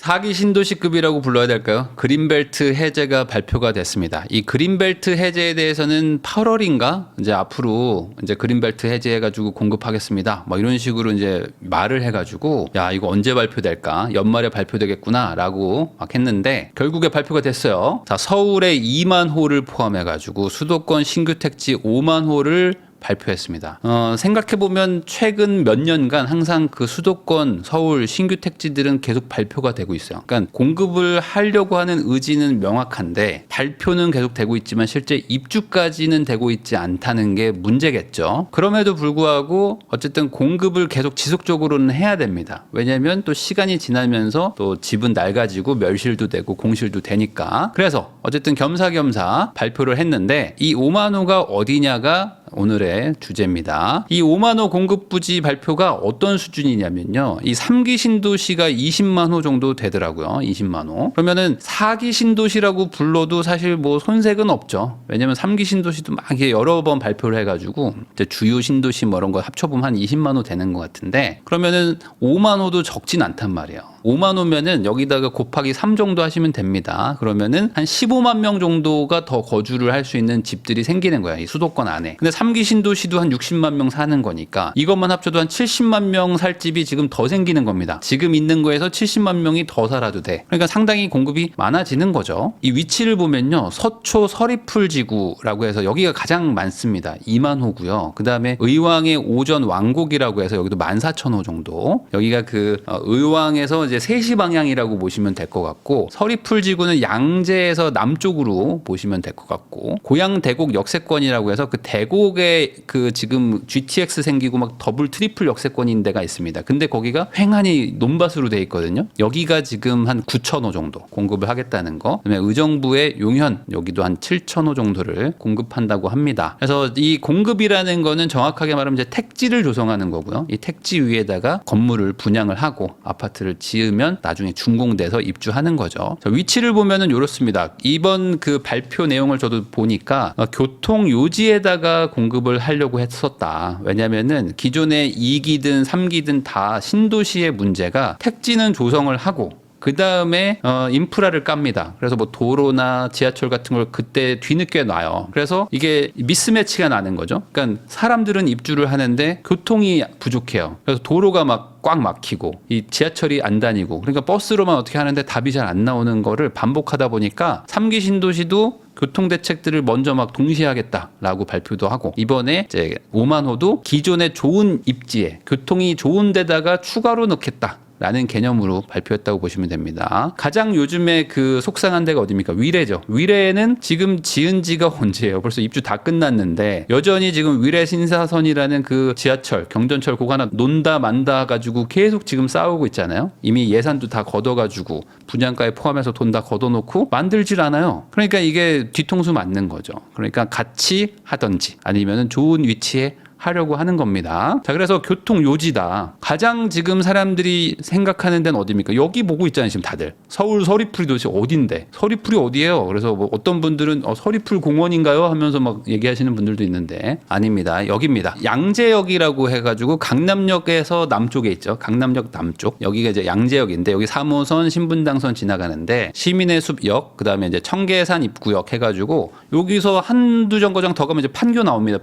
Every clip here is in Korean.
4기 신도시급이라고 불러야 될까요? 그린벨트 해제가 발표가 됐습니다. 이 그린벨트 해제에 대해서는 8월인가 이제 앞으로 이제 그린벨트 해제해가지고 공급하겠습니다. 뭐 이런 식으로 이제 말을 해가지고 야 이거 언제 발표될까? 연말에 발표되겠구나라고 막 했는데 결국에 발표가 됐어요. 자 서울에 2만 호를 포함해가지고 수도권 신규 택지 5만 호를 발표했습니다. 생각해보면 최근 몇 년간 항상 그 수도권 서울 신규 택지들은 계속 발표가 되고 있어요. 그러니까 공급을 하려고 하는 의지는 명확한데 발표는 계속 되고 있지만 실제 입주까지는 되고 있지 않다는 게 문제겠죠. 그럼에도 불구하고 어쨌든 공급을 계속 지속적으로는 해야 됩니다. 왜냐하면 또 시간이 지나면서 또 집은 낡아지고 멸실도 되고 공실도 되니까. 그래서 어쨌든 겸사겸사 발표를 했는데 이 5만 호가 어디냐가 오늘의 주제입니다. 이 5만호 공급 부지 발표가 어떤 수준이냐면요. 이 3기 신도시가 20만 호 정도 되더라고요. 20만 호. 그러면은 4기 신도시라고 불러도 사실 뭐 손색은 없죠. 왜냐면 3기 신도시도 막 여러 번 발표를 해가지고 이제 주요 신도시 뭐 이런 거 합쳐보면 한 20만 호 되는 것 같은데 그러면은 5만 호도 적진 않단 말이에요. 5만 호면은 여기다가 곱하기 3 정도 하시면 됩니다. 그러면은 한 15만 명 정도가 더 거주를 할 수 있는 집들이 생기는 거야. 이 수도권 안에. 근데 3기 신도시도 한 60만 명 사는 거니까 이것만 합쳐도 한 70만 명 살 집이 지금 더 생기는 겁니다. 지금 있는 거에서 70만 명이 더 살아도 돼. 그러니까 상당히 공급이 많아지는 거죠. 이 위치를 보면요. 서초 서리풀지구라고 해서 여기가 가장 많습니다. 2만 호고요. 그다음에 의왕의 오전 왕곡이라고 해서 여기도 14,000호 정도. 여기가 그 의왕에서 이제 3시 방향이라고 보시면 될 것 같고 서리풀지구는 양재에서 남쪽으로 보시면 될 것 같고 고양 대곡 역세권이라고 해서 그 대곡에 그 지금 GTX 생기고 막 더블 트리플 역세권인 데가 있습니다. 근데 거기가 횡하니 논밭으로 돼 있거든요. 여기가 지금 한 9,000호 정도 공급을 하겠다는 거. 그다음에 의정부의 용현 여기도 한 7,000호 정도를 공급한다고 합니다. 그래서 이 공급이라는 거는 정확하게 말하면 이제 택지를 조성하는 거고요. 이 택지 위에다가 건물을 분양을 하고 아파트를 지으면 나중에 준공돼서 입주하는 거죠. 자, 위치를 보면은 이렇습니다. 이번 그 발표 내용을 저도 보니까 교통 요지에다가 공급을 하려고 했었다. 왜냐면은 기존의 2기든 3기든 다 신도시의 문제가 택지는 조성을 하고 그 다음에 인프라를 깝니다. 그래서 뭐 도로나 지하철 같은 걸 그때 뒤늦게 놔요. 그래서 이게 미스매치가 나는 거죠. 그러니까 사람들은 입주를 하는데 교통이 부족해요. 그래서 도로가 막 꽉 막히고 이 지하철이 안 다니고 그러니까 버스로만 어떻게 하는데 답이 잘 안 나오는 거를 반복하다 보니까 3기 신도시도 교통 대책들을 먼저 막 동시에 하겠다라고 발표도 하고 이번에 이제 5만 호도 기존의 좋은 입지에 교통이 좋은 데다가 추가로 넣겠다. 라는 개념으로 발표했다고 보시면 됩니다. 가장 요즘에 그 속상한 데가 어디입니까? 위례죠. 위례는 지금 지은 지가 언제예요? 벌써 입주 다 끝났는데 여전히 지금 위례 신사선이라는 그 지하철, 경전철 그거 하나 논다 만다 가지고 계속 지금 싸우고 있잖아요. 이미 예산도 다 걷어가지고 분양가에 포함해서 돈 다 걷어놓고 만들질 않아요. 그러니까 이게 뒤통수 맞는 거죠. 그러니까 같이 하든지 아니면은 좋은 위치에 하려고 하는 겁니다. 자, 그래서 교통 요지다. 가장 지금 사람들이 생각하는 데는 어디입니까? 여기 보고 있잖아요, 지금 다들. 서울 서리풀이 도대체 어딘데? 서리풀이 어디예요? 그래서 뭐 어떤 분들은 서리풀 공원인가요? 하면서 막 얘기하시는 분들도 있는데 아닙니다. 여기입니다. 양재역이라고 해가지고 강남역에서 남쪽에 있죠. 강남역 남쪽. 여기가 이제 양재역인데 여기 3호선 신분당선 지나가는데 시민의 숲역, 그 다음에 이제 청계산 입구역 해가지고 여기서 한두 정거장 더 가면 이제 판교 나옵니다.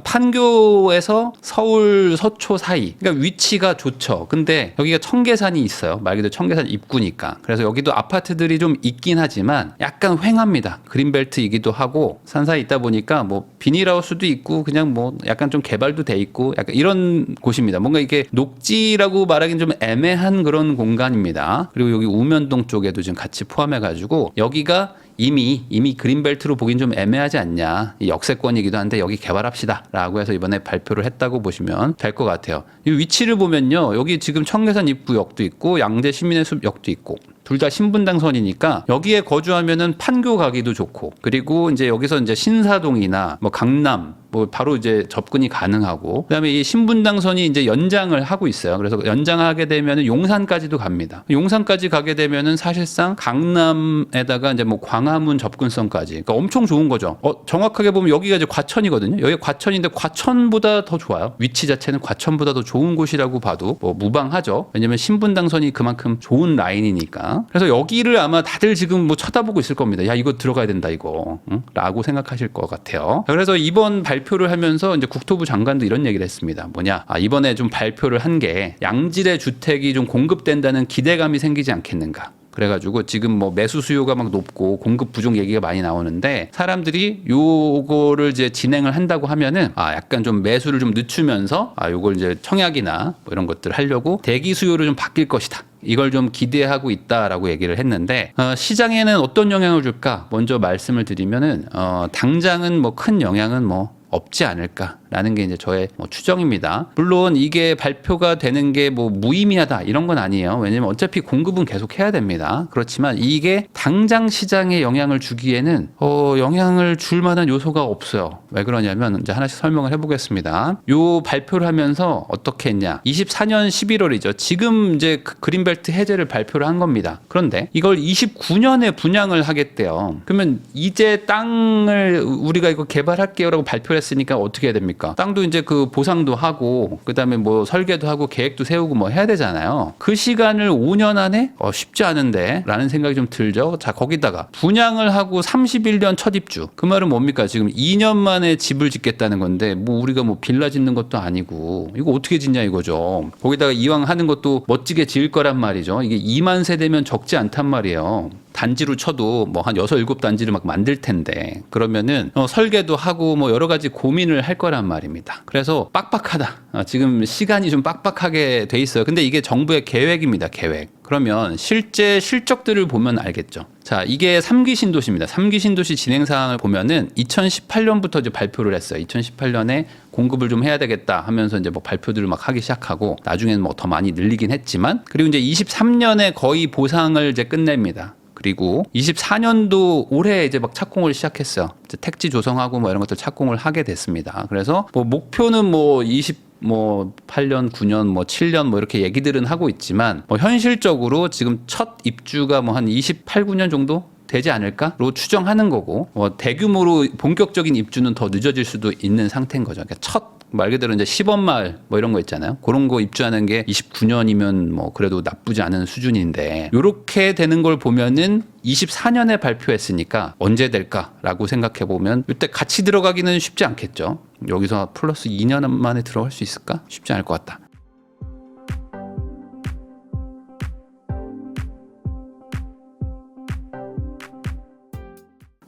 판교 에서 서울 서초 사이. 그러니까 위치가 좋죠. 근데 여기가 청계산이 있어요. 말 그대로 청계산 입구니까. 그래서 여기도 아파트들이 좀 있긴 하지만 약간 횡합니다. 그린벨트이기도 하고 산 사이에 있다 보니까 뭐 비닐하우스도 있고 그냥 뭐 약간 좀 개발도 돼 있고 약간 이런 곳입니다. 뭔가 이게 녹지라고 말하기는 좀 애매한 그런 공간입니다. 그리고 여기 우면동 쪽에도 지금 같이 포함해가지고 여기가 이미 그린벨트로 보긴 좀 애매하지 않냐. 이 역세권이기도 한데 여기 개발합시다 라고 해서 이번에 발표를 했다고 보시면 될 것 같아요. 이 위치를 보면요. 여기 지금 청계산 입구역도 있고 양재 시민의 숲역도 있고 둘 다 신분당선이니까 여기에 거주하면은 판교 가기도 좋고 그리고 이제 여기서 이제 신사동이나 뭐 강남 뭐 바로 이제 접근이 가능하고, 그다음에 이 신분당선이 이제 연장을 하고 있어요. 그래서 연장하게 되면은 용산까지도 갑니다. 용산까지 가게 되면은 사실상 강남에다가 이제 뭐 광화문 접근성까지, 그러니까 엄청 좋은 거죠. 정확하게 보면 여기가 이제 과천이거든요. 여기가 과천인데 과천보다 더 좋아요. 위치 자체는 과천보다 더 좋은 곳이라고 봐도 뭐 무방하죠. 왜냐면 신분당선이 그만큼 좋은 라인이니까. 그래서 여기를 아마 다들 지금 뭐 쳐다보고 있을 겁니다. 야, 이거 들어가야 된다 이거, 응? 라고 생각하실 것 같아요. 그래서 이번 발표를 하면서 이제 국토부 장관도 이런 얘기를 했습니다. 뭐냐? 이번에 좀 발표를 한 게 양질의 주택이 좀 공급된다는 기대감이 생기지 않겠는가. 그래가지고 지금 뭐 매수 수요가 막 높고 공급 부족 얘기가 많이 나오는데, 사람들이 요거를 이제 진행을 한다고 하면은 약간 좀 매수를 좀 늦추면서 요걸 이제 청약이나 뭐 이런 것들 하려고 대기 수요를 좀 바뀔 것이다. 이걸 좀 기대하고 있다라고 얘기를 했는데, 시장에는 어떤 영향을 줄까? 먼저 말씀을 드리면은 당장은 뭐 큰 영향은 뭐 없지 않을까라는 게 이제 저의 추정입니다. 물론 이게 발표가 되는 게 뭐 무의미하다 이런 건 아니에요. 왜냐면 어차피 공급은 계속 해야 됩니다. 그렇지만 이게 당장 시장에 영향을 주기에는 영향을 줄 만한 요소가 없어요. 왜 그러냐면 이제 하나씩 설명을 해보겠습니다. 요 발표를 하면서 어떻게 했냐? 24년 11월이죠. 지금 이제 그린벨트 해제를 발표를 한 겁니다. 그런데 이걸 29년에 분양을 하겠대요. 그러면 이제 땅을 우리가 이거 개발할게요라고 발표를 했으니까 어떻게 해야 됩니까? 땅도 이제 그 보상도 하고, 그다음에 뭐 설계도 하고 계획도 세우고 뭐 해야 되잖아요. 그 시간을 5년 안에 쉽지 않은데 라는 생각이 좀 들죠. 자, 거기다가 분양을 하고 31년 첫 입주. 그 말은 뭡니까? 지금 2년 만에 집을 짓겠다는 건데, 뭐 우리가 뭐 빌라 짓는 것도 아니고 이거 어떻게 짓냐 이거죠. 거기다가 이왕 하는 것도 멋지게 지을 거란 말이죠. 이게 2만 세대면 적지 않단 말이에요. 단지로 쳐도 뭐 한 6, 7단지를 막 만들 텐데, 그러면은 설계도 하고 뭐 여러 가지 고민을 할 거란 말입니다. 그래서 빡빡하다. 지금 시간이 좀 빡빡하게 돼 있어요. 근데 이게 정부의 계획입니다. 계획. 그러면 실제 실적들을 보면 알겠죠. 자, 이게 3기 신도시입니다. 3기 신도시 진행 사항을 보면은 2018년부터 이제 발표를 했어요. 2018년에 공급을 좀 해야 되겠다 하면서 이제 뭐 발표들을 막 하기 시작하고, 나중에는 뭐 더 많이 늘리긴 했지만, 그리고 이제 23년에 거의 보상을 이제 끝냅니다. 그리고 24년도 올해 이제 막 착공을 시작했어요. 이제 택지 조성하고 뭐 이런 것들 착공을 하게 됐습니다. 그래서 뭐 목표는 뭐 8년, 9년, 뭐 7년 뭐 이렇게 얘기들은 하고 있지만, 뭐 현실적으로 지금 첫 입주가 뭐 한 28, 9년 정도 되지 않을까로 추정하는 거고, 뭐 대규모로 본격적인 입주는 더 늦어질 수도 있는 상태인 거죠. 그러니까 첫 말 그대로 이제 시범마을 뭐 이런 거 있잖아요. 그런 거 입주하는 게 29년이면 뭐 그래도 나쁘지 않은 수준인데, 요렇게 되는 걸 보면은 24년에 발표했으니까 언제 될까라고 생각해 보면 이때 같이 들어가기는 쉽지 않겠죠. 여기서 플러스 2년 만에 들어갈 수 있을까? 쉽지 않을 것 같다.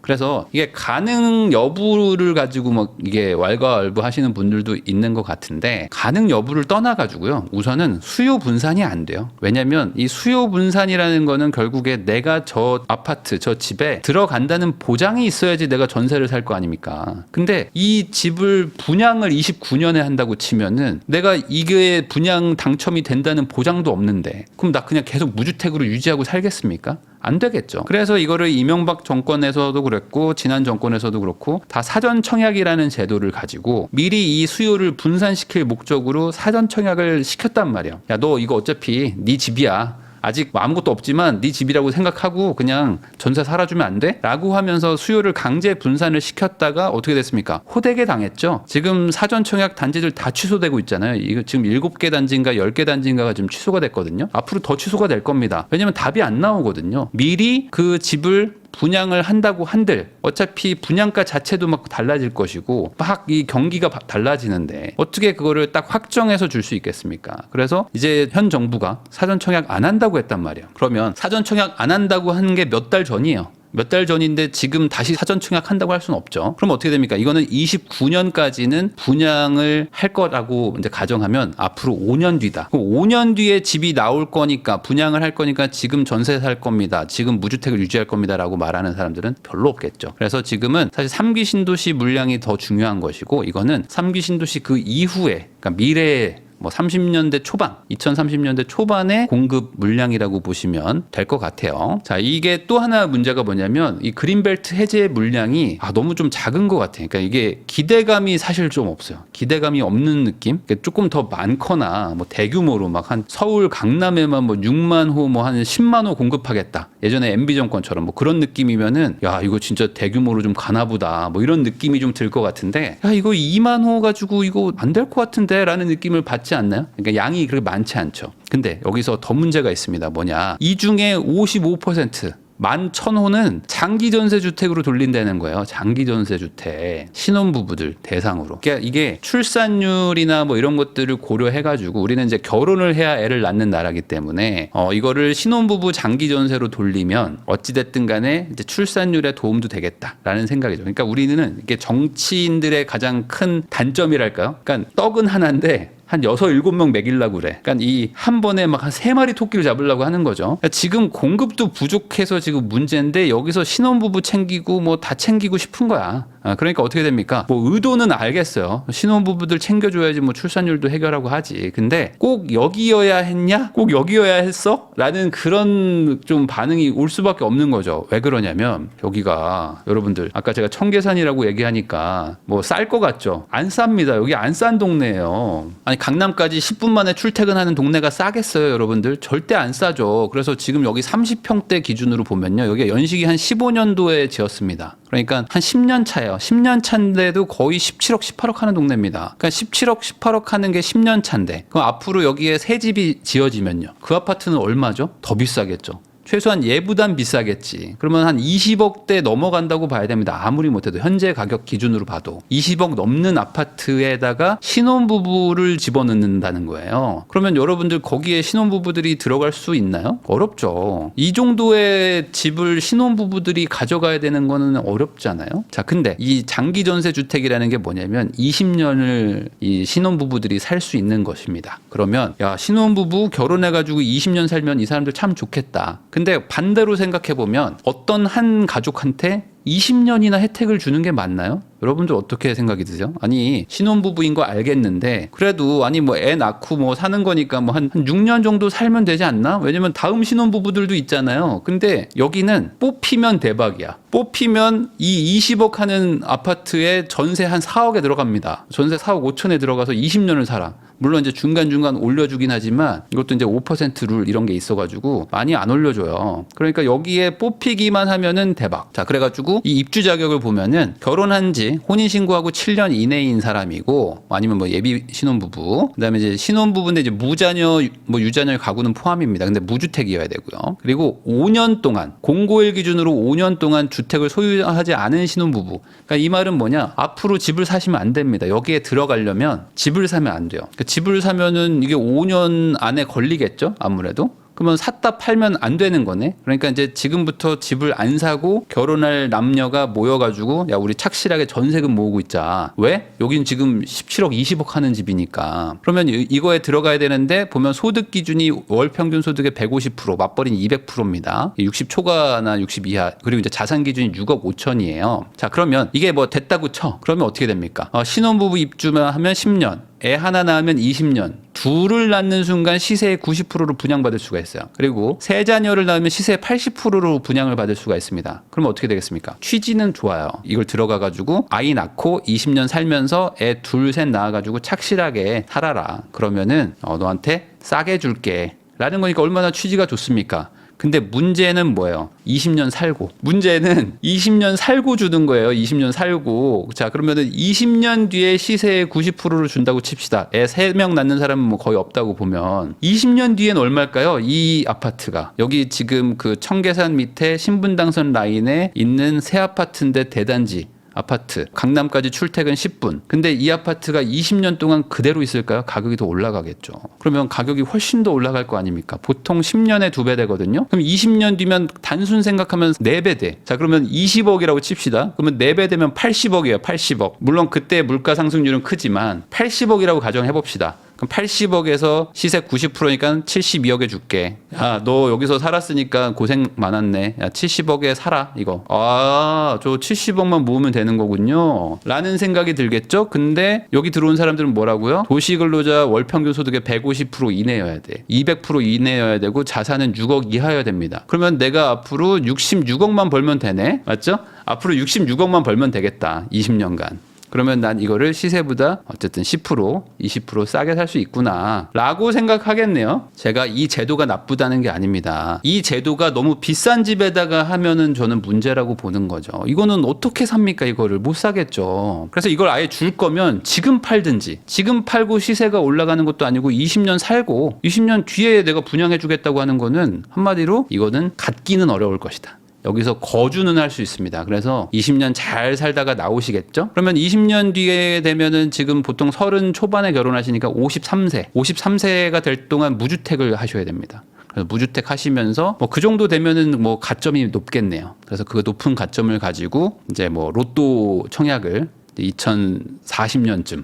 그래서 이게 가능 여부를 가지고 뭐 이게 왈가왈부하시는 분들도 있는 것 같은데, 가능 여부를 떠나가지고요, 우선은 수요 분산이 안 돼요. 왜냐하면 이 수요 분산이라는 거는 결국에 내가 저 아파트, 저 집에 들어간다는 보장이 있어야지 내가 전세를 살 거 아닙니까? 근데 이 집을 분양을 29년에 한다고 치면은 내가 이게 분양 당첨이 된다는 보장도 없는데, 그럼 나 그냥 계속 무주택으로 유지하고 살겠습니까? 안 되겠죠. 그래서 이거를 이명박 정권에서도 그랬고 지난 정권에서도 그렇고 다 사전 청약이라는 제도를 가지고 미리 이 수요를 분산시킬 목적으로 사전 청약을 시켰단 말이에요. 야, 너 이거 어차피 네 집이야. 아직 아무것도 없지만 네 집이라고 생각하고 그냥 전세 살아주면 안 돼? 라고 하면서 수요를 강제 분산을 시켰다가 어떻게 됐습니까? 호되게 당했죠. 지금 사전 청약 단지들 다 취소되고 있잖아요. 이거 지금 7개 단지인가 10개 단지인가가 지금 취소가 됐거든요. 앞으로 더 취소가 될 겁니다. 왜냐면 답이 안 나오거든요. 미리 그 집을 분양을 한다고 한들 어차피 분양가 자체도 막 달라질 것이고 막 이 경기가 달라지는데 어떻게 그거를 딱 확정해서 줄 수 있겠습니까? 그래서 이제 현 정부가 사전 청약 안 한다고 했단 말이에요. 그러면 사전 청약 안 한다고 하는 게 몇 달 전이에요. 몇 달 전인데 지금 다시 사전 청약한다고 할 수는 없죠. 그럼 어떻게 됩니까? 이거는 29년까지는 분양을 할 거라고 이제 가정하면 앞으로 5년 뒤다. 그럼 5년 뒤에 집이 나올 거니까 분양을 할 거니까 지금 전세 살 겁니다. 지금 무주택을 유지할 겁니다라고 말하는 사람들은 별로 없겠죠. 그래서 지금은 사실 3기 신도시 물량이 더 중요한 것이고 이거는 3기 신도시 그 이후에 그러니까 미래에 뭐 30년대 초반, 2030년대 초반의 공급 물량이라고 보시면 될 것 같아요. 자, 이게 또 하나 문제가 뭐냐면 이 그린벨트 해제 물량이 너무 좀 작은 것 같아요. 그러니까 이게 기대감이 사실 좀 없어요. 기대감이 없는 느낌? 그러니까 조금 더 많거나 뭐 대규모로 막 한 서울 강남에만 뭐 6만 호 뭐 한 10만 호 공급하겠다. 예전에 MB 정권처럼 뭐 그런 느낌이면은 야, 이거 진짜 대규모로 좀 가나보다. 뭐 이런 느낌이 좀 들 것 같은데 야, 이거 2만 호 가지고 이거 안 될 것 같은데 라는 느낌을 받지 않나요? 그러니까 양이 그렇게 많지 않죠. 근데 여기서 더 문제가 있습니다. 뭐냐? 이 중에 55% 11,000호는 장기 전세 주택으로 돌린다는 거예요. 장기 전세 주택 신혼부부들 대상으로. 그러니까 이게 출산율이나 뭐 이런 것들을 고려해 가지고 우리는 이제 결혼을 해야 애를 낳는 나라기 때문에 이거를 신혼부부 장기 전세로 돌리면 어찌 됐든 간에 이제 출산율에 도움도 되겠다라는 생각이죠. 그러니까 우리는 이게 정치인들의 가장 큰 단점이랄까요? 그러니까 떡은 하나인데 한 6, 7명 먹이려고 그래. 그러니까 이 한 번에 막 한 3마리 토끼를 잡으려고 하는 거죠. 그러니까 지금 공급도 부족해서 지금 문제인데 여기서 신혼부부 챙기고 뭐 다 챙기고 싶은 거야. 그러니까 어떻게 됩니까? 뭐 의도는 알겠어요. 신혼부부들 챙겨줘야지 뭐 출산율도 해결하고 하지. 근데 꼭 여기여야 했냐? 꼭 여기여야 했어? 라는 그런 좀 반응이 올 수밖에 없는 거죠. 왜 그러냐면 여기가 여러분들 아까 제가 청계산이라고 얘기하니까 뭐 쌀 것 같죠? 안 쌉니다. 여기 안 싼 동네예요. 아니 강남까지 10분 만에 출퇴근하는 동네가 싸겠어요, 여러분들? 절대 안 싸죠. 그래서 지금 여기 30평대 기준으로 보면요. 여기 연식이 한 15년도에 지었습니다. 그러니까 한 10년 차예요. 10년 차인데도 거의 17억, 18억 하는 동네입니다. 그러니까 17억, 18억 하는 게 10년 차인데 그럼 앞으로 여기에 새 집이 지어지면요. 그 아파트는 얼마죠? 더 비싸겠죠. 최소한 예부담 비싸겠지. 그러면 한 20억대 넘어간다고 봐야 됩니다. 아무리 못해도 현재 가격 기준으로 봐도 20억 넘는 아파트에다가 신혼부부를 집어넣는다는 거예요. 그러면 여러분들 거기에 신혼부부들이 들어갈 수 있나요? 어렵죠. 이 정도의 집을 신혼부부들이 가져가야 되는 거는 어렵잖아요. 자, 근데 이 장기 전세 주택이라는 게 뭐냐면 20년을 이 신혼부부들이 살 수 있는 것입니다. 그러면 야, 신혼부부 결혼해가지고 20년 살면 이 사람들 참 좋겠다. 근데 반대로 생각해보면 어떤 한 가족한테 20년이나 혜택을 주는 게 맞나요? 여러분들 어떻게 생각이 드세요? 아니 신혼부부인 거 알겠는데 그래도 아니 뭐 애 낳고 뭐 사는 거니까 뭐 한 6년 정도 살면 되지 않나? 왜냐면 다음 신혼부부들도 있잖아요. 근데 여기는 뽑히면 대박이야. 뽑히면 이 20억 하는 아파트에 전세 한 4억에 들어갑니다. 전세 4억 5천에 들어가서 20년을 살아. 물론 이제 중간중간 올려주긴 하지만 이것도 이제 5%룰 이런 게 있어가지고 많이 안 올려줘요. 그러니까 여기에 뽑히기만 하면은 대박. 자, 그래가지고 이 입주 자격을 보면은 결혼한 지 혼인신고하고 7년 이내인 사람이고 아니면 뭐 예비 신혼부부. 그 다음에 이제 신혼부부인데 이제 무자녀, 뭐 유자녀 가구는 포함입니다. 근데 무주택이어야 되고요. 그리고 5년 동안, 공고일 기준으로 5년 동안 주택을 소유하지 않은 신혼부부. 그러니까 이 말은 뭐냐? 앞으로 집을 사시면 안 됩니다. 여기에 들어가려면 집을 사면 안 돼요. 집을 사면은 이게 5년 안에 걸리겠죠? 아무래도. 그러면 샀다 팔면 안 되는 거네. 그러니까 이제 지금부터 집을 안 사고 결혼할 남녀가 모여가지고 야, 우리 착실하게 전세금 모으고 있자. 왜? 여긴 지금 17억, 20억 하는 집이니까. 그러면 이거에 들어가야 되는데 보면 소득 기준이 월 평균 소득의 150%, 맞벌이는 200%입니다. 60 초과나 60 이하. 그리고 이제 자산 기준이 6억 5천이에요. 자, 그러면 이게 뭐 됐다고 쳐. 그러면 어떻게 됩니까? 신혼부부 입주만 하면 10년. 애 하나 낳으면 20년, 둘을 낳는 순간 시세의 90%로 분양받을 수가 있어요. 그리고 세 자녀를 낳으면 시세의 80%로 분양을 받을 수가 있습니다. 그럼 어떻게 되겠습니까? 취지는 좋아요. 이걸 들어가가지고 아이 낳고 20년 살면서 애 둘, 셋 낳아가지고 착실하게 살아라. 그러면은 너한테 싸게 줄게. 라는 거니까 얼마나 취지가 좋습니까? 근데 문제는 뭐예요? 20년 살고. 문제는 20년 살고 주는 거예요. 20년 살고. 자, 그러면은 20년 뒤에 시세의 90%를 준다고 칩시다. 애 3명 낳는 사람은 뭐 거의 없다고 보면 20년 뒤엔 얼마일까요? 이 아파트가. 여기 지금 그 청계산 밑에 신분당선 라인에 있는 새 아파트인데 대단지. 아파트 강남까지 출퇴근 10분. 근데 이 아파트가 20년 동안 그대로 있을까요? 가격이 더 올라가겠죠. 그러면 가격이 훨씬 더 올라갈 거 아닙니까? 보통 10년에 2배 되거든요. 그럼 20년 뒤면 단순 생각하면 4배 돼. 자, 그러면 20억이라고 칩시다. 그러면 4배 되면 80억이에요. 80억. 물론 그때 물가 상승률은 크지만 80억이라고 가정해 봅시다. 그럼 80억에서 시세 90%니까 72억에 줄게. 야, 너 여기서 살았으니까 고생 많았네. 야, 70억에 살아 이거. 아, 저 70억만 모으면 되는 거군요. 라는 생각이 들겠죠? 근데 여기 들어온 사람들은 뭐라고요? 도시근로자 월평균 소득의 150% 이내여야 돼. 200% 이내여야 되고 자산은 6억 이하여야 됩니다. 그러면 내가 앞으로 66억만 벌면 되네. 맞죠? 앞으로 66억만 벌면 되겠다. 20년간. 그러면 난 이거를 시세보다 어쨌든 10%, 20% 싸게 살 수 있구나 라고 생각하겠네요. 제가 이 제도가 나쁘다는 게 아닙니다. 이 제도가 너무 비싼 집에다가 하면은 저는 문제라고 보는 거죠. 이거는 어떻게 삽니까? 이거를 못 사겠죠. 그래서 이걸 아예 줄 거면 지금 팔든지, 지금 팔고 시세가 올라가는 것도 아니고 20년 살고 20년 뒤에 내가 분양해 주겠다고 하는 거는 한마디로 이거는 갖기는 어려울 것이다. 여기서 거주는 할 수 있습니다. 그래서 20년 잘 살다가 나오시겠죠? 그러면 20년 뒤에 되면은 지금 보통 30 초반에 결혼하시니까 53세가 될 동안 무주택을 하셔야 됩니다. 그래서 무주택 하시면서 뭐 그 정도 되면은 뭐 가점이 높겠네요. 그래서 그 높은 가점을 가지고 이제 뭐 로또 청약을 2040년에서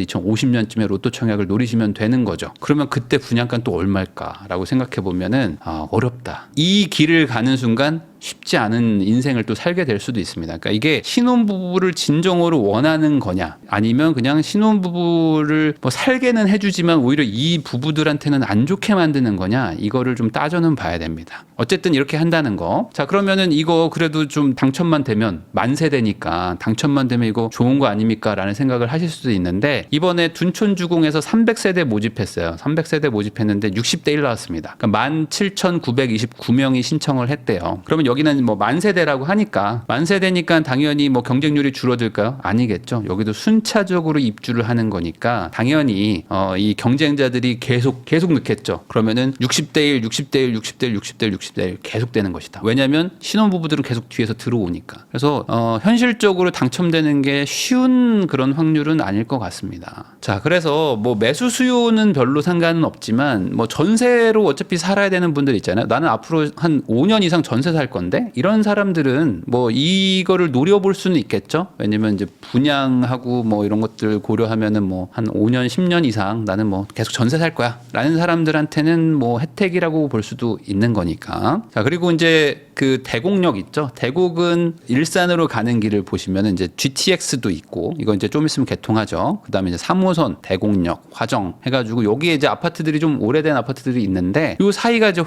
2050년쯤에 로또 청약을 노리시면 되는 거죠. 그러면 그때 분양가는 또 얼마일까라고 생각해 보면은 어렵다. 이 길을 가는 순간 쉽지 않은 인생을 또 살게 될 수도 있습니다. 그러니까 이게 신혼부부를 진정으로 원하는 거냐, 아니면 그냥 신혼부부를 뭐 살게는 해주지만 오히려 이 부부들한테는 안 좋게 만드는 거냐, 이거를 좀 따져는 봐야 됩니다. 어쨌든 이렇게 한다는 거. 자, 그러면은 이거 그래도 좀 당첨만 되면 만세대니까 당첨만 되면 이거 좋은 거 아닙니까? 라는 생각을 하실 수도 있는데, 이번에 둔촌주공에서 300세대 모집했어요. 300세대 모집했는데 60대 1 나왔습니다. 그러니까 17,929명이 신청을 했대요. 그러면 여기는 뭐 만세대라고 하니까, 만세대니까 당연히 뭐 경쟁률이 줄어들까요? 아니겠죠. 여기도 순차적으로 입주를 하는 거니까 당연히 이 경쟁자들이 계속 넣겠죠. 그러면은 60대 1, 60대 1, 60대 1, 60대 1, 60대 1 계속 되는 것이다. 왜냐하면 신혼부부들은 계속 뒤에서 들어오니까. 그래서 현실적으로 당첨되는 게 쉬운 그런 확률은 아닐 것 같습니다. 자, 그래서 뭐 매수 수요는 별로 상관은 없지만 뭐 전세로 어차피 살아야 되는 분들 있잖아요. 나는 앞으로 한 5년 이상 전세 살 건데, 이런 사람들은 뭐 이거를 노려볼 수는 있겠죠. 왜냐면 이제 분양하고 뭐 이런 것들 고려하면은 뭐 한 5년 10년 이상 나는 뭐 계속 전세 살 거야 라는 사람들한테는 뭐 혜택이라고 볼 수도 있는 거니까. 자, 그리고 이제 그 대곡역 있죠. 대곡은 일산으로 가는 길을 보시면은 이제 GTX도 있고, 이거 이제 좀 있으면 개통하죠. 그다음에 이제 3호선 대곡역 화정 해가지고 여기에 이제 아파트들이 좀 오래된 아파트들이 있는데, 요 사이가 이제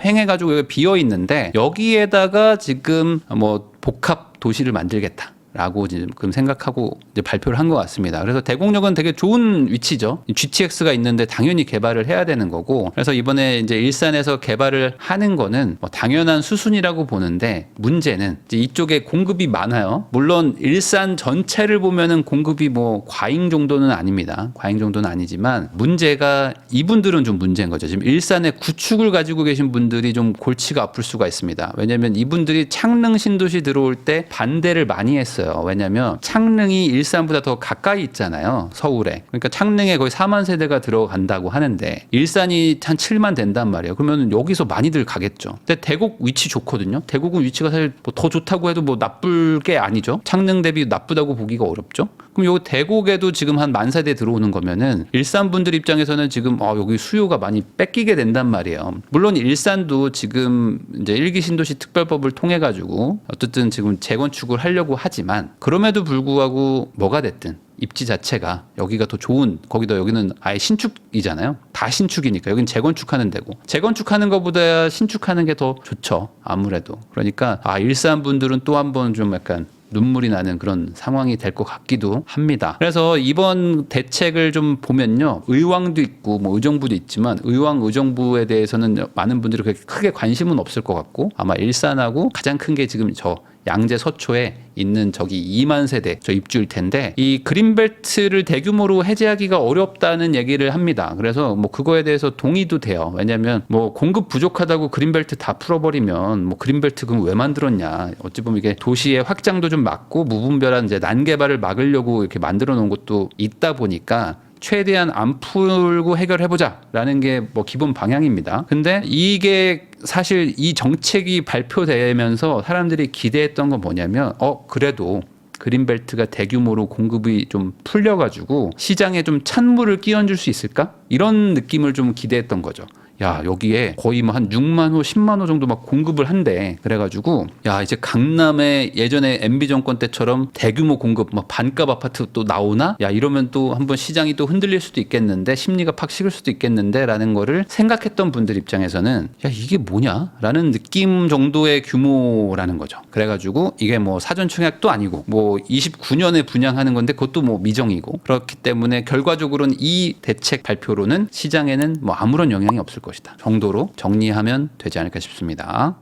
횡해가지고 여기 비어 있는데, 여기에다가 지금 뭐 복합 도시를 만들겠다 라고 지금 생각하고 이제 발표를 한 것 같습니다. 그래서 대곡역은 되게 좋은 위치죠. GTX가 있는데 당연히 개발을 해야 되는 거고, 그래서 이번에 이제 일산에서 개발을 하는 거는 뭐 당연한 수순이라고 보는데, 문제는 이제 이쪽에 공급이 많아요. 물론 일산 전체를 보면은 공급이 뭐 과잉 정도는 아닙니다. 과잉 정도는 아니지만 문제가, 이분들은 좀 문제인 거죠. 지금 일산에 구축을 가지고 계신 분들이 좀 골치가 아플 수가 있습니다. 왜냐하면 이분들이 창릉 신도시 들어올 때 반대를 많이 했어요. 왜냐하면 창릉이 일산보다 더 가까이 있잖아요, 서울에. 그러니까 창릉에 거의 4만 세대가 들어간다고 하는데 일산이 한 7만 된단 말이에요. 그러면 여기서 많이들 가겠죠. 근데 대곡 위치 좋거든요. 대곡은 위치가 사실 뭐 더 좋다고 해도 뭐 나쁠 게 아니죠. 창릉 대비 나쁘다고 보기가 어렵죠. 그럼 요 대곡에도 지금 한 1만 세대 들어오는 거면은 일산 분들 입장에서는 지금 여기 수요가 많이 뺏기게 된단 말이에요. 물론 일산도 지금 이제 1기 신도시 특별법을 통해 가지고 어쨌든 지금 재건축을 하려고 하지만, 그럼에도 불구하고 뭐가 됐든 입지 자체가 여기가 더 좋은, 거기다 여기는 아예 신축이잖아요. 다 신축이니까 여기는 재건축하는 데고, 재건축하는 것보다 신축하는 게 더 좋죠, 아무래도. 그러니까 일산 분들은 또 한 번 좀 약간 눈물이 나는 그런 상황이 될 것 같기도 합니다. 그래서 이번 대책을 좀 보면요, 의왕도 있고 뭐 의정부도 있지만, 의왕 의정부에 대해서는 많은 분들이 그렇게 크게 관심은 없을 것 같고, 아마 일산하고 가장 큰 게 지금 저 양재 서초에 있는 저기 2만 세대 저 입주일 텐데, 이 그린벨트를 대규모로 해제하기가 어렵다는 얘기를 합니다. 그래서 뭐 그거에 대해서 동의도 돼요. 왜냐하면 뭐 공급 부족하다고 그린벨트 다 풀어버리면 뭐 그린벨트 그럼 왜 만들었냐. 어찌 보면 이게 도시의 확장도 좀 막고 무분별한 이제 난개발을 막으려고 이렇게 만들어 놓은 것도 있다 보니까 최대한 안 풀고 해결해보자라는 게 뭐 기본 방향입니다. 근데 이게 사실 이 정책이 발표되면서 사람들이 기대했던 건 뭐냐면, 그래도 그린벨트가 대규모로 공급이 좀 풀려가지고 시장에 좀 찬물을 끼얹을 수 있을까? 이런 느낌을 좀 기대했던 거죠. 야, 여기에 거의 뭐 한 6만 호, 10만 호 정도 막 공급을 한대. 그래가지고 야, 이제 강남에 예전에 MB 정권 때처럼 대규모 공급, 막 반값 아파트 또 나오나? 야, 이러면 또 한번 시장이 또 흔들릴 수도 있겠는데, 심리가 팍 식을 수도 있겠는데라는 거를 생각했던 분들 입장에서는 야, 이게 뭐냐라는 느낌 정도의 규모라는 거죠. 그래가지고 이게 뭐 사전 청약도 아니고 뭐 29년에 분양하는 건데 그것도 뭐 미정이고, 그렇기 때문에 결과적으로는 이 대책 발표로는 시장에는 뭐 아무런 영향이 없을 것이다 정도로 정리하면 되지 않을까 싶습니다.